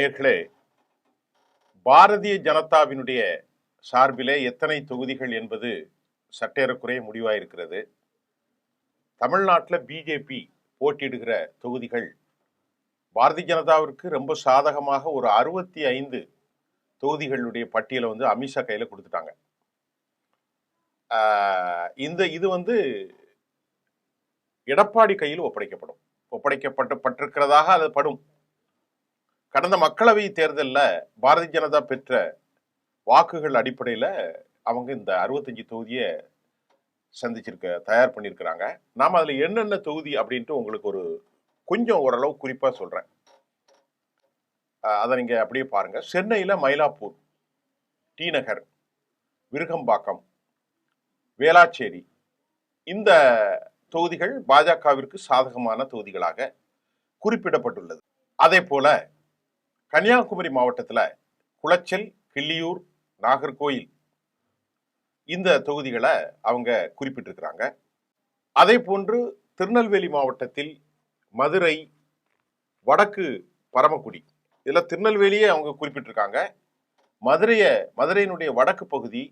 நேயர்களே, பாரதிய ஜனதாவினுடைய சார்பிலே எத்தனை தொகுதிகள் என்பது சற்றேறக்குறைய முடிவாயிருக்கிறது. தமிழ்நாட்டில் பிஜேபி போட்டியிடுகிற தொகுதிகள் பாரதிய ஜனதாவிற்கு ரொம்ப சாதகமாக ஒரு 65 தொகுதிகளுடைய பட்டியலை அமித்ஷா கையில் கொடுத்துட்டாங்க. இது எடப்பாடி கையில் ஒப்படைக்கப்பட்டிருக்கிறதாக அது படும். கடந்த மக்களவை தேர்தலில் பாரதிய ஜனதா பெற்ற வாக்குகள் அடிப்படையில் அவங்க இந்த 65 தொகுதியை தயார் பண்ணியிருக்கிறாங்க. நாம் அதில் என்னென்ன தொகுதி அப்படின்ட்டு உங்களுக்கு கொஞ்சம் ஓரளவு குறிப்பாக சொல்கிறேன். அதை நீங்கள் அப்படியே பாருங்க. சென்னையில் மயிலாப்பூர், டி நகர், விருகம்பாக்கம், வேளாச்சேரி, இந்த தொகுதிகள் பாஜகவிற்கு சாதகமான தொகுதிகளாக குறிப்பிடப்பட்டுள்ளது. அதே போல கன்னியாகுமரி மாவட்டத்தில் குளச்சல், கிள்ளியூர், நாகர்கோயில் இந்த தொகுதிகளை அவங்க குறிப்பிட்டிருக்கிறாங்க. அதே போன்று திருநெல்வேலி மாவட்டத்தில் மதுரை, வடக்கு பரமக்குடி, இதில் திருநெல்வேலியே அவங்க குறிப்பிட்டிருக்காங்க. மதுரையினுடைய வடக்கு பகுதி,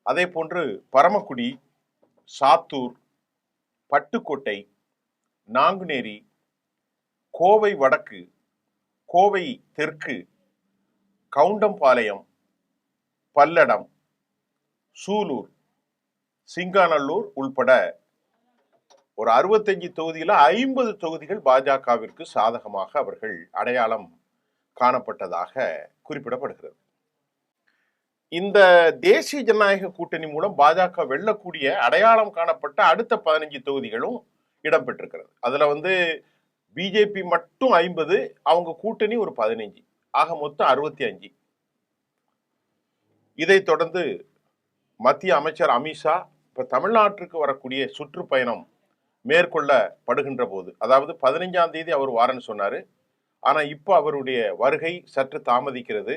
அதே போன்று பரமக்குடி, சாத்தூர், பட்டுக்கோட்டை, நாங்குநேரி, கோவை வடக்கு, கோவை தெற்கு, கவுண்டம்பாளையம், பல்லடம், சூலூர், சிங்காநல்லூர் உள்பட ஒரு 65 தொகுதியில் 50 தொகுதிகள் பாஜகவிற்கு சாதகமாக அவர்கள் அடையாளம் காணப்பட்டதாக குறிப்பிடப்படுகிறது. இந்த தேசிய ஜனநாயக கூட்டணி மூலம் பாஜக வெல்லக்கூடிய அடையாளம் காணப்பட்ட அடுத்த 15 தொகுதிகளும் இடம்பெற்றிருக்கிறது. அதுல பிஜேபி மட்டும் 50, அவங்க கூட்டணி ஒரு 15, ஆக மொத்தம் 65. இதை தொடர்ந்து மத்திய அமைச்சர் அமித்ஷா இப்ப தமிழ்நாட்டிற்கு வரக்கூடிய சுற்றுப்பயணம் மேற்கொள்ளப்படுகின்ற போது, அதாவது 15ஆம் தேதி அவர் வாரன்னு சொன்னாரு. ஆனா இப்ப அவருடைய வருகை சற்று தாமதிக்கிறது.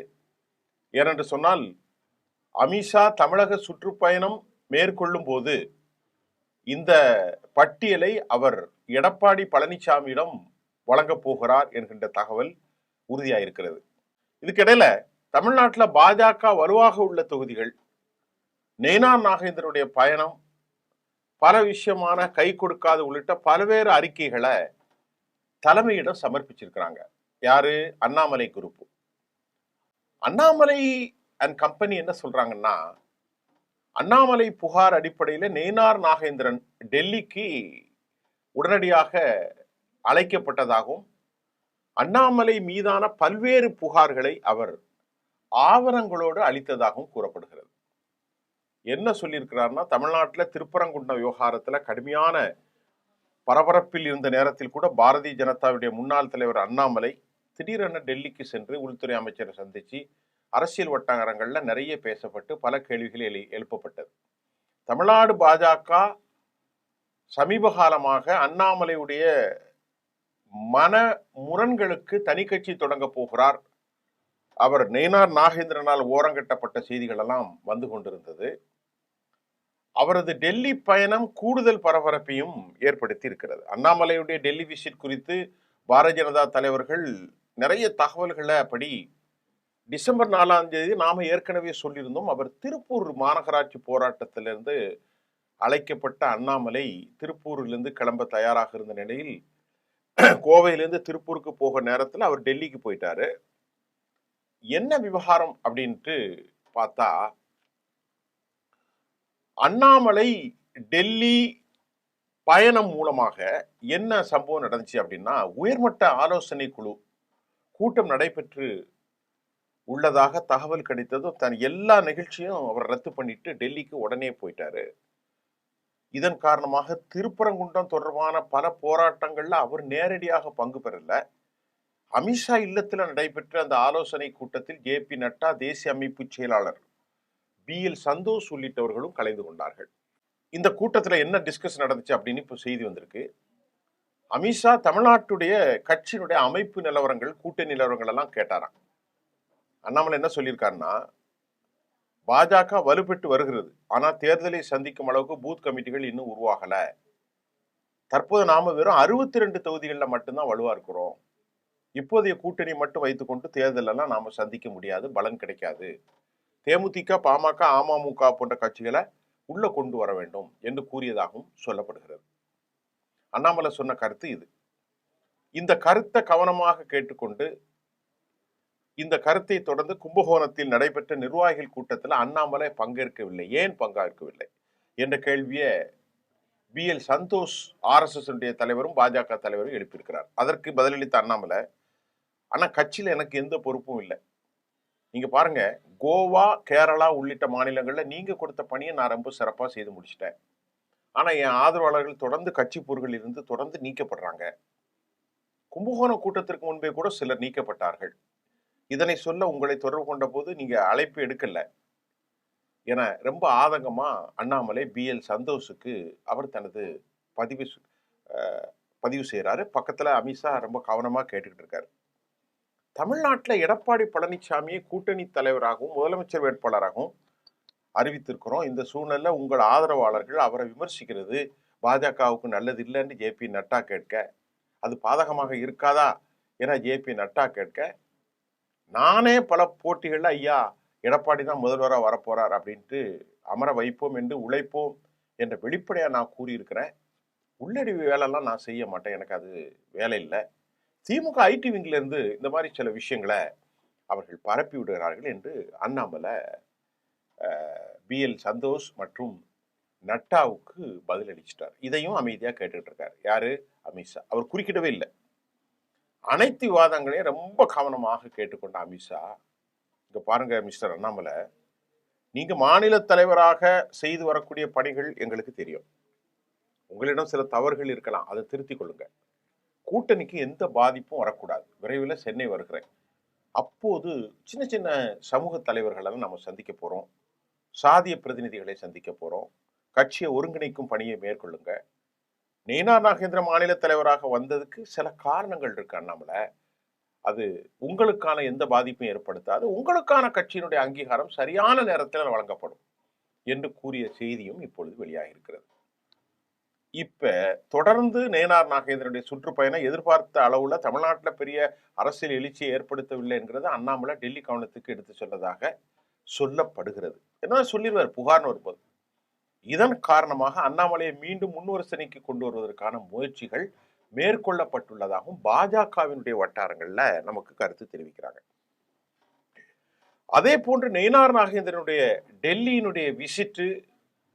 ஏனென்று சொன்னால், அமித்ஷா தமிழக சுற்றுப்பயணம் மேற்கொள்ளும் போது இந்த பட்டியலை அவர் எடப்பாடி பழனிசாமியிடம் வழங்கப் போகிறார் என்கின்ற தகவல் உறுதியாயிருக்கிறது. இதுக்கிடையில தமிழ்நாட்டில் பாஜக வலுவாக உள்ள தொகுதிகள், நயினார் நாகேந்திரனுடைய பயணம், பல விஷயமான கை கொடுக்காது உள்ளிட்ட பல்வேறு அறிக்கைகளை தலைமையிடம் சமர்ப்பிச்சிருக்கிறாங்க. யாரு? Annamalai group. Annamalai and company என்ன சொல்றாங்கன்னா, அண்ணாமலை புகார் அடிப்படையில் நயினார் நாகேந்திரன் டெல்லிக்கு உடனடியாக அழைக்கப்பட்டதாகவும், அண்ணாமலை மீதான பல்வேறு புகார்களை அவர் ஆவணங்களோடு அளித்ததாகவும் கூறப்படுகிறது. என்ன சொல்லியிருக்கிறார்னா, தமிழ்நாட்டில் திருப்பரங்குன்றம் விவகாரத்தில் கடுமையான பரபரப்பில் இருந்த நேரத்தில் கூட பாரதிய ஜனதாவுடைய முன்னாள் தலைவர் அண்ணாமலை திடீரென டெல்லிக்கு சென்று உள்துறை அமைச்சரை சந்திச்சு அரசியல் வட்டாரங்கள்ல நிறைய பேசப்பட்டு பல கேள்விகள் எழுப்பப்பட்டது. தமிழ்நாடு பாஜக சமீப காலமாக அண்ணாமலையுடைய மன முரண்களுக்கு தனி கட்சி தொடங்க போகிறார், அவர் நயினார் நாகேந்திரனால் ஓரங்கட்டப்பட்ட செய்திகள் எல்லாம் வந்து கொண்டிருந்தது. அவரது டெல்லி பயணம் கூடுதல் பரபரப்பையும் ஏற்படுத்தி இருக்கிறது. அண்ணாமலையுடைய டெல்லி விசிட் குறித்து பாரதிய ஜனதா தலைவர்கள் நிறைய தகவல்களை அப்படி டிசம்பர் 4ஆம் தேதி நாம ஏற்கனவே சொல்லியிருந்தோம். அவர் திருப்பூர் மாநகராட்சி போராட்டத்திலிருந்து அழைக்கப்பட்ட அண்ணாமலை திருப்பூரிலிருந்து கிளம்ப தயாராக இருந்த நிலையில் கோவையிலிருந்து திருப்பூருக்கு போக நேரத்தில் அவர் டெல்லிக்கு போயிட்டாரு. என்ன விவகாரம் அப்படின்ட்டு பார்த்தா, அண்ணாமலை டெல்லி பயணம் மூலமாக என்ன சம்பவம் நடந்துச்சு அப்படின்னா, உயர்மட்ட ஆலோசனை குழு கூட்டம் நடைபெற்று உள்ளதாக தகவல் கிடைத்ததும் தன் எல்லா நிகழ்ச்சியும் அவர் ரத்து பண்ணிட்டு டெல்லிக்கு உடனே போயிட்டாரு. இதன் காரணமாக திருப்பரங்குன்றம் தொடர்பான பல போராட்டங்கள்ல அவர் நேரடியாக பங்கு பெறல. அமித்ஷா இல்லத்தில் நடைபெற்ற அந்த ஆலோசனை கூட்டத்தில் ஜே.பி. நட்டா, தேசிய அமைப்பு செயலாளர் பி.எல். சந்தோஷ் உள்ளிட்டவர்களும் கலந்து கொண்டார்கள். இந்த கூட்டத்தில் என்ன டிஸ்கஸ் நடந்துச்சு அப்படின்னு இப்போ செய்தி வந்திருக்கு. அமித்ஷா தமிழ்நாட்டுடைய கட்சியினுடைய அமைப்பு நிலவரங்கள், கூட்டணி நிலவரங்கள் எல்லாம் கேட்டாராம். அண்ணாமலை என்ன சொல்லியிருக்காருன்னா, பாஜக வலுப்பெற்று வருகிறது, ஆனா தேர்தலை சந்திக்கும் அளவுக்கு பூத் கமிட்டிகள் இன்னும் உருவாகல. தற்போது நாம வெறும் 62 தொகுதிகளில் மட்டும்தான் வலுவா இருக்கிறோம். இப்போதைய கூட்டணி மட்டும் வைத்துக்கொண்டு தேர்தலெல்லாம் நாம சந்திக்க முடியாது, பலன் கிடைக்காது. தேமுதிக, பாமக, அமமுக போன்ற கட்சிகளை உள்ள கொண்டு வர வேண்டும் என்று கூறியதாகவும் சொல்லப்படுகிறது. அண்ணாமலை சொன்ன கருத்து இது. இந்த கருத்தை கவனமாக கேட்டுக்கொண்டு இந்த கருத்தை தொடர்ந்து கும்பகோணத்தில் நடைபெற்ற நிர்வாகிகள் கூட்டத்தில் அண்ணாமலை பங்கேற்கவில்லை. ஏன் பங்கேற்கவில்லை என்ற கேள்வியை BL சந்தோஷ் RSS தலைவரும் பாஜக தலைவரும் எழுப்பியிருக்கிறார். அதற்கு பதிலளித்த அண்ணாமலை, ஆனா கட்சியில எனக்கு எந்த பொறுப்பும் இல்லை. நீங்க பாருங்க, கோவா, கேரளா உள்ளிட்ட மாநிலங்கள்ல நீங்க கொடுத்த பணியை நான் ரொம்ப சிறப்பா செய்து முடிச்சிட்டேன். ஆனா என் ஆதரவாளர்கள் தொடர்ந்து கட்சி பொறுப்பில் இருந்து தொடர்ந்து நீக்கப்படுறாங்க. கும்பகோணம் கூட்டத்திற்கு முன்பே கூட சிலர் நீக்கப்பட்டார்கள். இதனை சொல்ல உங்களை தொடர்பு கொண்ட போது நீங்க அழைப்பு எடுக்கல என ரொம்ப ஆதங்கமா அண்ணாமலை BL சந்தோஷுக்கு அவர் தனது பதிவு செய்யறாரு. பக்கத்துல அமித்ஷா ரொம்ப கவனமா கேட்டுக்கிட்டு இருக்காரு. தமிழ்நாட்டில் எடப்பாடி பழனிசாமியை கூட்டணி தலைவராகவும் முதலமைச்சர் வேட்பாளராகவும் அறிவித்திருக்கிறோம். இந்த சூழ்நிலை உங்கள் ஆதரவாளர்கள் அவரை விமர்சிக்கிறது பாஜகவுக்கு நல்லது இல்லைன்னு JP நட்டா கேட்க, அது பாதகமாக இருக்காதா என JP நட்டா கேட்க, நானே பல போட்டிகள்ல ஐயா எடப்பாடி தான் முதல்வராக வரப்போறார் அப்படின்ட்டு அமர வைப்போம் என்று உழைப்போம் என்ற வெளிப்படையா நான் கூறியிருக்கிறேன். உள்ளடி வேலைலாம் நான் செய்ய மாட்டேன், எனக்கு அது வேலை இல்லை. திமுக IT விங்கில இருந்து இந்த மாதிரி சில விஷயங்களை அவர்கள் பரப்பி விடுகிறார்கள் என்று அண்ணாமலை BL சந்தோஷ் மற்றும் நட்டாவுக்கு பதில் அளிச்சிட்டார். இதையும் அமைதியா கேட்டுட்டு இருக்காரு. யாரு? அமித்ஷா. அவர் குறுக்கிடவே இல்லை. அனைத்து விவாதங்களையும் ரொம்ப கவனமாக கேட்டுக்கொண்ட அமித்ஷா, இங்க பாருங்க மிஸ்டர் அண்ணாமலை, நீங்க மாநில தலைவராக செய்து வரக்கூடிய பணிகள் எங்களுக்கு தெரியும். உங்களிடம் சில தவறுகள் இருக்கலாம், அதை திருத்திக் கொள்ளுங்க. கூட்டணிக்கு எந்த பாதிப்பும் வரக்கூடாது. விரைவில் சென்னை வருகிறேன். அப்போது சின்ன சின்ன சமூக தலைவர்களெல்லாம் நம்ம சந்திக்க போறோம். சாதிய பிரதிநிதிகளை சந்திக்க போறோம். கட்சியை ஒருங்கிணைக்கும் பணியை மேற்கொள்ளுங்க. நயினார் நாகேந்திரன் மாநில தலைவராக வந்ததுக்கு சில காரணங்கள் இருக்கு அண்ணாமலை. அது உங்களுக்கான எந்த பாதிப்பும் ஏற்படுத்தாது. உங்களுக்கான கட்சியினுடைய அங்கீகாரம் சரியான நேரத்தில் வழங்கப்படும் என்று கூறிய செய்தியும் இப்பொழுது வெளியாகி இருக்கிறது. இப்ப தொடர்ந்து நயினார் நாகேந்திரனுடைய சுற்றுப்பயணம் எதிர்பார்த்த அளவுல தமிழ்நாட்டில் பெரிய அரசியல் எழுச்சியை ஏற்படுத்தவில்லை என்கிறது அண்ணாமலை டெல்லி கவனத்துக்கு எடுத்து சொன்னதாக சொல்லப்படுகிறது. என்ன சொல்லிடுவார் புகார்னு வரும்போது. இதன் காரணமாக அண்ணாமலையை மீண்டும் முன்வரிசனைக்கு கொண்டு வருவதற்கான முயற்சிகள் மேற்கொள்ளப்பட்டுள்ளதாகவும் பாஜகவினுடைய வட்டாரங்கள்ல நமக்கு கருத்து தெரிவிக்கிறாங்க. அதே போன்று நயினார் நாகேந்திரனுடைய டெல்லியினுடைய விசிட்டு,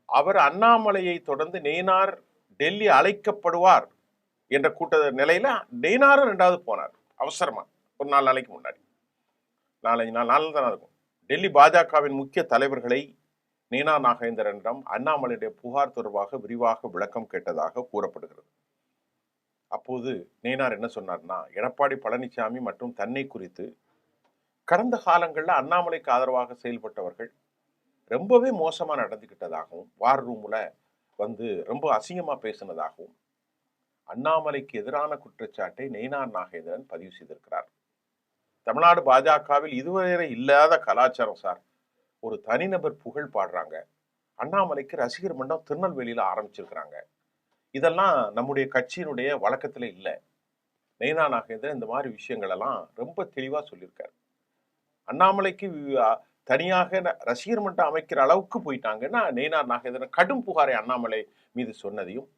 அவர் அண்ணாமலையை தொடர்ந்து நயினார் டெல்லி அழைக்கப்படுவார் என்ற நிலையில நயினாரும் 2வது போனார் அவசரமா, ஒரு 4 நாளைக்கு முன்னாடி. 4-5 நாள் தான் இருக்கும். டெல்லி பாஜகவின் முக்கிய தலைவர்களை நயினார் நாகேந்திரனிடம் அண்ணாமலையுடைய புகார் தொடர்பாக விரிவாக விளக்கம் கேட்டதாக கூறப்படுகிறது. அப்போது நயினார் என்ன சொன்னார்னா, எடப்பாடி பழனிசாமி மற்றும் தன்னை குறித்து கடந்த காலங்களில் அண்ணாமலைக்கு ஆதரவாக செயல்பட்டவர்கள் ரொம்பவே மோசமா நடந்துகிட்டதாகவும், வார் ரூம்ல வந்து ரொம்ப அசிங்கமா பேசினதாகவும் அண்ணாமலைக்கு எதிரான குற்றச்சாட்டை நயினார் நாகேந்திரன் பதிவு செய்திருக்கிறார். தமிழ்நாடு பாஜகவில் இதுவரை இல்லாத கலாச்சாரம் சார். ஒரு தனிநபர் புகழ் பாடுறாங்க. அண்ணாமலைக்கு ரசிகர் மன்றம் திருநெல்வேலியில ஆரம்பிச்சிருக்கிறாங்க. இதெல்லாம் நம்முடைய கட்சியினுடைய வழக்கத்துல இல்லை. நயினார் நாகேந்திரன் இந்த மாதிரி விஷயங்கள் எல்லாம் ரொம்ப தெளிவா சொல்லியிருக்காரு. அண்ணாமலைக்கு தனியாக ரசிகர் மன்றம் அமைக்கிற அளவுக்கு போயிட்டாங்கன்னா நயினார் நாகேந்திரன் கடும் புகாரை அண்ணாமலை மீது சொன்னதையும்,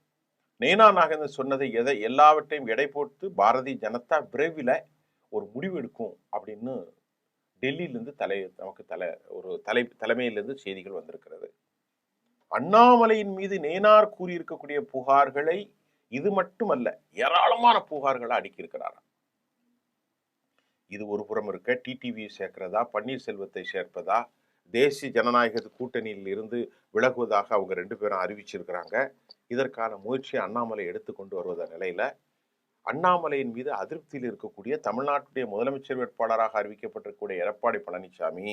நயினார் நாகேந்திரன் சொன்னதை எல்லாவற்றையும் எடை போட்டு பாரதிய ஜனதா விரைவில் ஒரு முடிவு எடுக்கும் அப்படின்னு டெல்லியிலிருந்து தலைமையிலிருந்து செய்திகள் வந்திருக்கிறது. அண்ணாமலையின் மீது நயினார் கூறியிருக்கக்கூடிய புகார்களை இது மட்டுமல்ல, ஏராளமான புகார்களை அடுக்கியிருக்கிறார். இது ஒரு புறம் இருக்க, டிடிவியை சேர்க்கிறதா, பன்னீர்செல்வத்தை சேர்ப்பதா, தேசிய ஜனநாயக கூட்டணியில் இருந்து விலகுவதாக அவங்க 2 பேரும் அறிவிச்சிருக்கிறாங்க. இதற்கான முயற்சியை அண்ணாமலை எடுத்துக்கொண்டு வருவத நிலையில அண்ணாமலையின் மீது அதிருப்தியில் இருக்கக்கூடிய தமிழ்நாட்டுடைய முதலமைச்சர் வேட்பாளராக அறிவிக்கப்பட்டிருக்கக்கூடிய எடப்பாடி பழனிசாமி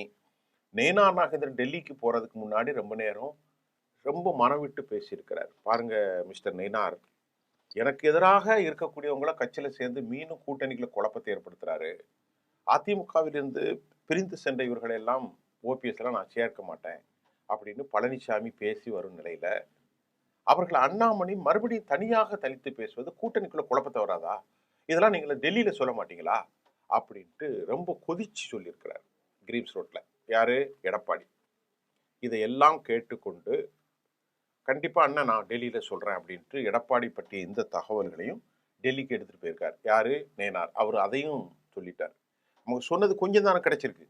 நயினார் நாகேந்திரன் டெல்லிக்கு போறதுக்கு முன்னாடி ரொம்ப நேரம் ரொம்ப மனம் விட்டு பேசியிருக்கிறார். பாருங்க மிஸ்டர் நயினார், எனக்கு எதிராக இருக்கக்கூடியவங்கள கட்சியில சேர்ந்து மீண்டும் கூட்டணிகளை குழப்பத்தை ஏற்படுத்துறாரு. அதிமுகவிலிருந்து பிரிந்து சென்ற இவர்களை எல்லாம் OPS எல்லாம் நான் சேர்க்க மாட்டேன் அப்படின்னு பழனிசாமி பேசி வரும் நிலையில அவர்கள் அண்ணாமலை மறுபடியும் தனியாக தனித்து பேசுவது கூட்டணிக்குள்ள குழப்பத்தை வராதா? இதெல்லாம் நீங்க டெல்லியில சொல்ல மாட்டீங்களா? அப்படின்ட்டு ரொம்ப கொதிச்சு சொல்லியிருக்கிறார் கிரீம்ஸ் ரோட்ல. யாரு? எடப்பாடி. இதையெல்லாம் கேட்டுக்கொண்டு கண்டிப்பா அண்ணன் நான் டெல்லியில சொல்றேன் அப்படின்ட்டு எடப்பாடி பற்றிய இந்த தகவல்களையும் டெல்லிக்கு எடுத்துட்டு போயிருக்கார். யாரு? நேனார். அவர் அதையும் சொல்லிட்டார். நமக்கு சொன்னது கொஞ்சம் தானே கிடைச்சிருக்கு.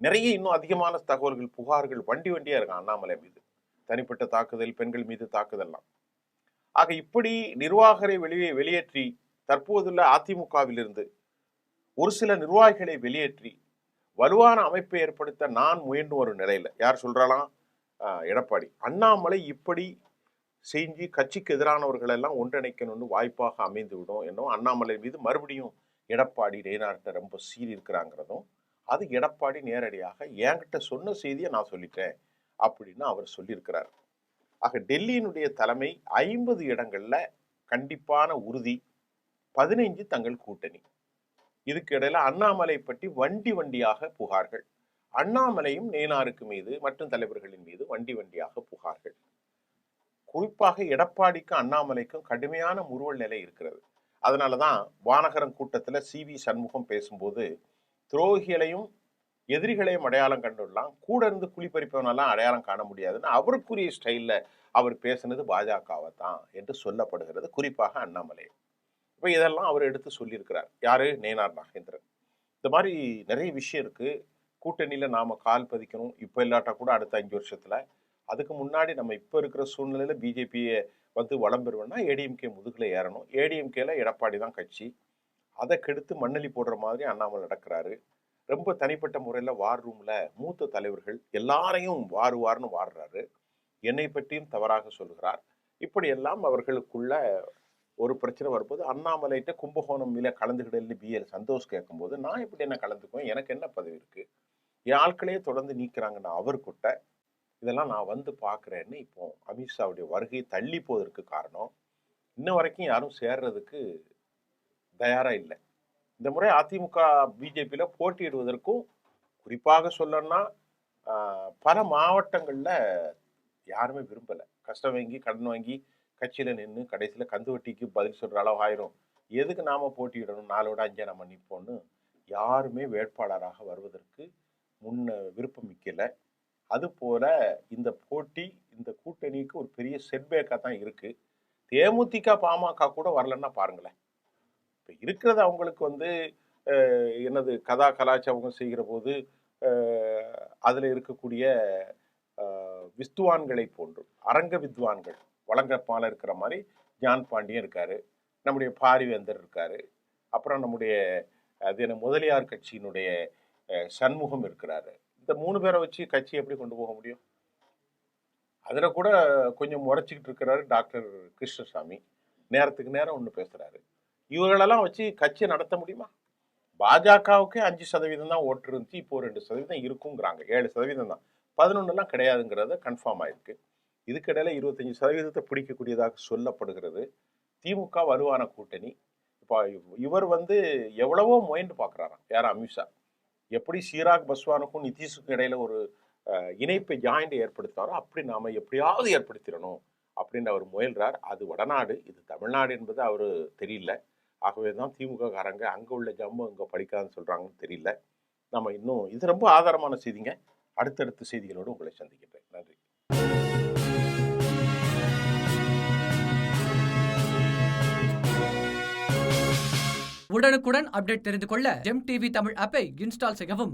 நிறைய இன்னும் அதிகமான தகவல்கள், புகார்கள் வண்டி வண்டியா இருக்கான் அண்ணாமலை மீது. தனிப்பட்ட தாக்குதல், பெண்கள் மீது தாக்குதல்லாம். ஆக இப்படி நிர்வாகரை வெளியேற்றி தற்போதுள்ள அதிமுகவிலிருந்து ஒரு சில நிர்வாகிகளை வெளியேற்றி வலுவான அமைப்பை ஏற்படுத்த நான் முயன்று வரும் நிலையில யார் சொல்றாலாம்? எடப்பாடி. அண்ணாமலை இப்படி செஞ்சு கட்சிக்கு எதிரானவர்கள் எல்லாம் ஒன்றிணைக்கணும்னு வாய்ப்பாக அமைந்து விடும் என்னும் அண்ணாமலை மீது மறுபடியும் எடப்பாடி நேனார்கிட்ட ரொம்ப சீறி இருக்கிறாங்கிறதும், அது எடப்பாடி நேரடியாக என்கிட்ட சொன்ன செய்தியை நான் சொல்லிட்டேன் அப்படின்னு அவர் சொல்லியிருக்கிறார். ஆக டெல்லியினுடைய தலைமை 50 இடங்கள்ல கண்டிப்பான உறுதி, 15 தங்கள் கூட்டணி. இதுக்கு இடையில அண்ணாமலை பற்றி வண்டி வண்டியாக புகார்கள். அண்ணாமலையும் நேனாருக்கு மீது மற்றும் தலைவர்களின் மீது வண்டி வண்டியாக புகார்கள். குறிப்பாக எடப்பாடிக்கும் அண்ணாமலைக்கும் கடுமையான முறுவல் நிலை இருக்கிறது. அதனாலதான் வானகரம் கூட்டத்துல CV சண்முகம் பேசும்போது துரோகிகளையும் எதிரிகளையும் அடையாளம் கண்டுடலாம், கூட இருந்து குழிப்பறிப்பவனெல்லாம் அடையாளம் காண முடியாதுன்னு அவருக்குரிய ஸ்டைல்ல அவர் பேசினது பாஜகவை தான் என்று சொல்லப்படுகிறது. குறிப்பாக அண்ணாமலை. இப்ப இதெல்லாம் அவர் எடுத்து சொல்லியிருக்கிறார். யாரு? நேனார் நாகேந்திரன். இந்த மாதிரி நிறைய விஷயம் இருக்கு. கூட்டணியில நாம கால் பதிக்கணும். இப்ப இல்லாட்டா கூட அடுத்த 5 வருஷத்துல. அதுக்கு முன்னாடி நம்ம இப்ப இருக்கிற சூழ்நிலையில பிஜேபியை வந்து வளம் பெறுவோம்னா ஏடிஎம்கே முதுகுல ஏறணும். ஏடிஎம்கேல எடப்பாடி தான் கட்சி. அதை கெடுத்து மண்ணலி போடுற மாதிரி அண்ணாமலை நடக்கிறாரு. ரொம்ப தனிப்பட்ட முறையில வார் ரூம்ல மூத்த தலைவர்கள் எல்லாரையும் வாருன்னு வாடுறாரு. என்னை பற்றியும் தவறாக சொல்கிறார். இப்படி எல்லாம் அவர்களுக்குள்ள ஒரு பிரச்சனை வரும்போது அண்ணாமலைகிட்ட கும்பகோணம் மேல கலந்துகிடல BL சந்தோஷ் கேட்கும்போது நான் இப்படி என்ன கலந்துக்குவேன், எனக்கு என்ன பதவி இருக்கு, என் ஆட்களே தொடர்ந்து நீக்கிறாங்கன்னா அவர்கிட்ட இதெல்லாம் நான் வந்து பார்க்குறேன்னு இப்போ அமித்ஷாவுடைய வருகை தள்ளி போவதற்கு காரணம், இன்ன வரைக்கும் யாரும் சேர்றதுக்கு தயாரா இல்லை. இந்த முறை அதிமுக பிஜேபியில போட்டியிடுவதற்கும் குறிப்பாக சொல்லணும்னா பல மாவட்டங்கள்ல யாருமே விரும்பலை. கஷ்டம் வாங்கி கடன் வாங்கி கட்சியில நின்று கடைசியில கந்து வட்டிக்கு பதில் சொல்ற அளவு ஆயிரும். எதுக்கு நாம போட்டியிடணும், 4 5 நம்ம நிற்போம்னு யாருமே வேட்பாளராக வருவதற்கு விருப்பம் மிக்கல. அது போல இந்த போட்டி இந்த கூட்டணிக்கு ஒரு பெரிய செட்பேக்கா தான் இருக்கு. தேமுதிக பாமக கூட வரலன்னா பாருங்களேன். இப்ப இருக்கிறது அவங்களுக்கு வந்து என்னது கலாச்சாரம் செய்கிற போது அதுல இருக்கக்கூடிய வித்வான்களை போன்று அரங்க வித்வான்கள் வழங்கப்பால இருக்கிற மாதிரி ஜான் பாண்டியன் இருக்காரு, நம்முடைய பாரிவேந்தர் இருக்காரு, அப்புறம் நம்முடைய அது என்ன முதலியார் கட்சியினுடைய சண்முகம் இருக்கிறாரு. இந்த 3 பேரை வச்சு கட்சி எப்படி கொண்டு போக முடியும்? அதுல கூட கொஞ்சம் முறைச்சிக்கிட்டு இருக்கிறாரு டாக்டர் கிருஷ்ணசாமி. நேரத்துக்கு நேரம் ஒண்ணு பேசுறாரு. இவர்களெல்லாம் வச்சு கட்சியை நடத்த முடியுமா? பாஜகவுக்கே 5% தான் ஓட்டு இருந்துச்சு, இப்போ 2% இருக்குங்கிறாங்க. 7% தான், 11 கிடையாதுங்கிறத கன்ஃபார்ம் ஆயிருக்கு. இதுக்கிடையில 25% பிடிக்கக்கூடியதாக சொல்லப்படுகிறது. திமுக வலுவான கூட்டணி. இப்போ இவர் வந்து எவ்வளவோ முயன்று பார்க்குறாராம். யார்? அமித்ஷா. எப்படி சீராக் பஸ்வானுக்கும் நிதிஷுக்கும் இடையில ஒரு இணைப்பை ஜாயிண்ட் ஏற்படுத்தாரோ அப்படி நாம எப்படியாவது ஏற்படுத்திடணும் அப்படின்னு அவர் முயல்றார். அது வடநாடு, இது தமிழ்நாடு என்பது அவரு தெரியல. ஆகவே தான் திமுக காரங்க அங்க உள்ள ஜம்மு அங்க படிக்காதுன்னு சொல்றாங்கன்னு தெரியல. நம்ம இன்னும் இது ரொம்ப ஆதாரமான செய்திங்க. அடுத்தடுத்த செய்திகளோடு உங்களை சந்திக்கின்றேன். நன்றி. உடனுக்குடன் அப்டேட் தெரிந்து கொள்ள ஜெம் டிவி தமிழ் ஆப்பை இன்ஸ்டால் செய்யவும்.